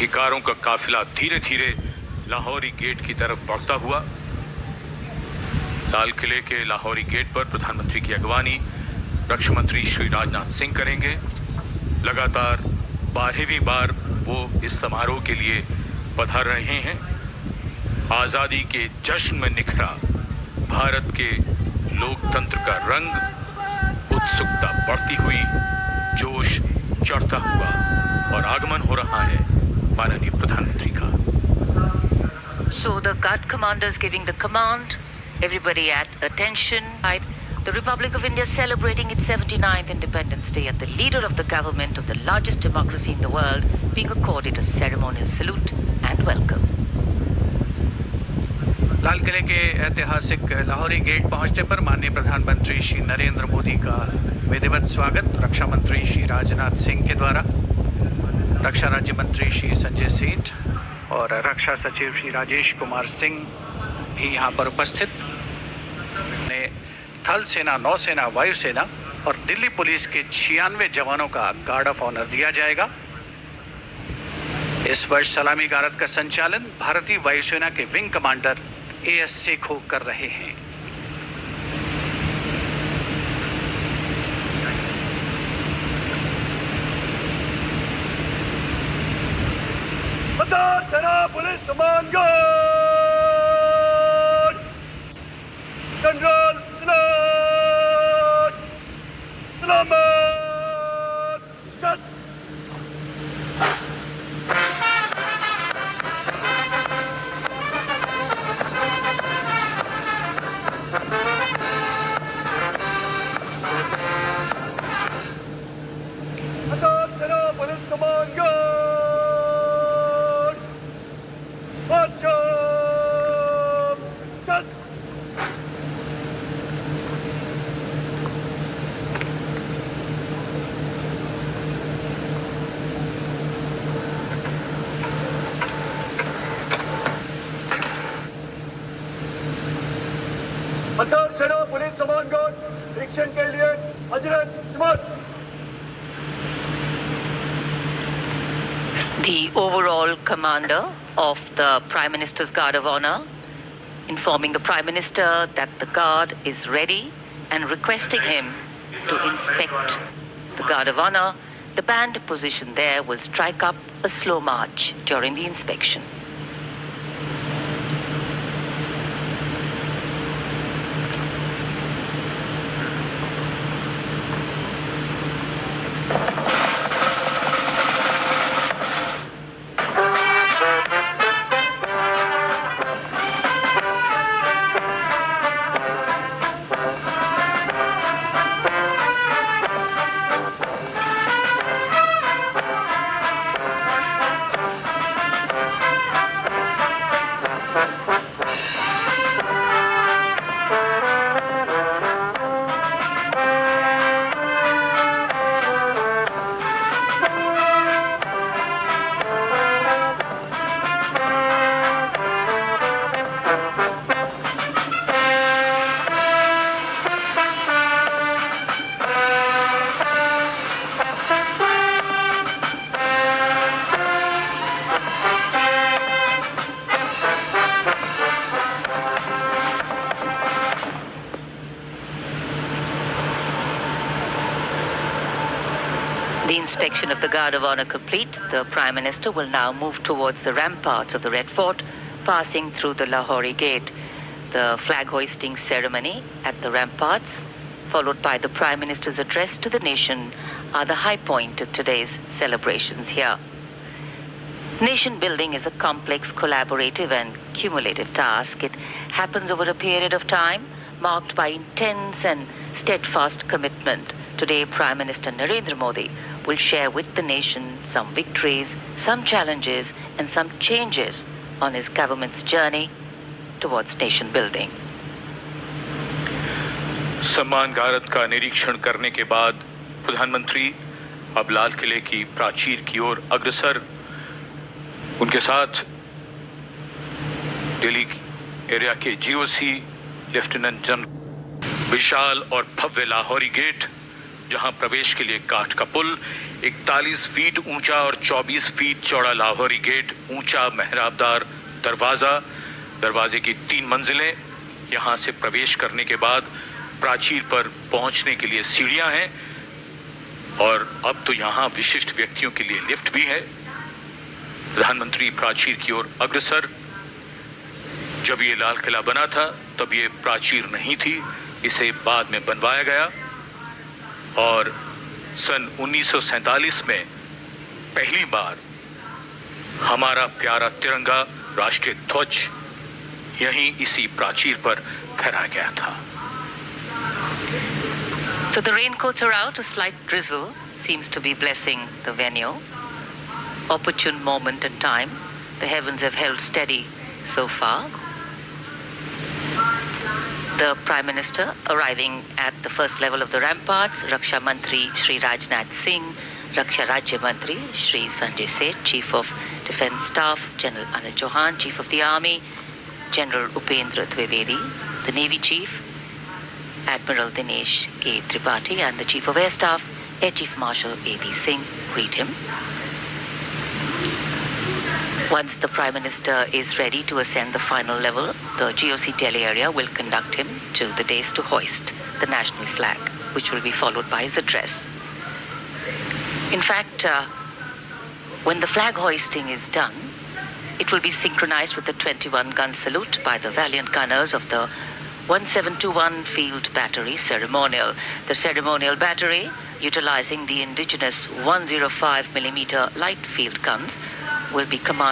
कि कारों का काफिला धीरे धीरे लाहौरी गेट की तरफ बढ़ता हुआ। लाल किले के लाहौरी गेट पर प्रधानमंत्री की अगवानी रक्षा मंत्री श्री राजनाथ सिंह करेंगे। लगातार 12वीं बार वो इस समारोह के लिए पधार रहे हैं। आजादी के जश्न में निखरा भारत के लोकतंत्र का रंग, उत्सुकता बढ़ती हुई, जोश चढ़ता हुआ और आगमन हो रहा है माननीय प्रधानमंत्री का। So the guard commander is giving the command. Everybody at attention. The Republic of India is celebrating its 79th Independence Day, and the leader of the government of the largest democracy in the world being accorded a ceremonial salute and welcome. लाल किले के ऐतिहासिक Lahori gate पहुंचने पर माननीय प्रधानमंत्री श्री नरेंद्र मोदी का विधिवत स्वागत रक्षा मंत्री श्री राजनाथ सिंह के द्वारा, रक्षा राज्य मंत्री श्री संजय सेठ और रक्षा सचिव श्री राजेश कुमार सिंह भी यहाँ पर उपस्थित ने थल सेना, नौसेना, वायुसेना और दिल्ली पुलिस के 96 जवानों का गार्ड ऑफ ऑनर दिया जाएगा। इस वर्ष सलामी गारद का संचालन भारतीय वायुसेना के विंग कमांडर एएस सेखो कर रहे हैं। सेना पुलिस कमांडर जनरल सेना पुलिस कमांडर सेना पुलिस कमांडर निरीक्षण के लिए हजरत हिम्मत। The overall commander of the Prime Minister's Guard of Honor informing the Prime Minister that the guard is ready and requesting him to inspect the Guard of Honor. The band positioned there will strike up a slow march during the inspection. The inspection of the Guard of Honor complete, the Prime Minister will now move towards the ramparts of the Red Fort, passing through the Lahori Gate. The flag hoisting ceremony at the ramparts, followed by the Prime Minister's address to the nation, are the high point of today's celebrations here. Nation building is a complex, collaborative and cumulative task. It happens over a period of time marked by intense and steadfast commitment. Today, Prime Minister Narendra Modi will share with the nation some victories, some challenges and some changes on his government's journey towards nation building. सम्मान गारद का निरीक्षण करने के बाद प्रधानमंत्री अब लाल किले की प्राचीर की ओर अग्रसर। उनके साथ दिल्ली एरिया के जीओसी लेफ्टिनेंट जनरल। विशाल और भव्य लाहौरी गेट जहां प्रवेश के लिए काठ का पुल, 41 फीट ऊंचा और 24 फीट चौड़ा लाहौरी गेट, ऊंचा मेहराबदार दरवाजा, दरवाजे की 3 मंजिलें, यहां से प्रवेश करने के बाद प्राचीर पर पहुंचने के लिए सीढ़ियां हैं और अब तो यहां विशिष्ट व्यक्तियों के लिए लिफ्ट भी है। प्रधानमंत्री प्राचीर की ओर अग्रसर। जब ये लाल किला बना था तब ये प्राचीर नहीं थी, इसे बाद में बनवाया गया और सन 1947 में पहली बार हमारा प्यारा तिरंगा राष्ट्रीय ध्वज यहीं इसी प्राचीर पर फहराया गया था। So the raincoats are out. A slight drizzle seems to be blessing the venue. Opportune moment in time. The heavens have held steady so far. The Prime Minister arriving at the first level of the ramparts, Raksha Mantri Shri Rajnath Singh, Raksha Rajya Mantri Shri Sanjay Seth, Chief of Defence Staff General Anil Chauhan, Chief of the Army General Upendra Dwivedi, the Navy Chief Admiral Dinesh K. Tripathi and the Chief of Air Staff Air Chief Marshal A.B. Singh greet him. Once the Prime Minister is ready to ascend the final level, the GOC Delhi area will conduct him to the dais to hoist the national flag, which will be followed by his address. In fact, when the flag hoisting is done, it will be synchronized with the 21-gun salute by the valiant gunners of the 1721 Field Battery Ceremonial. The ceremonial battery, utilizing the indigenous 105mm light field guns, will be commanded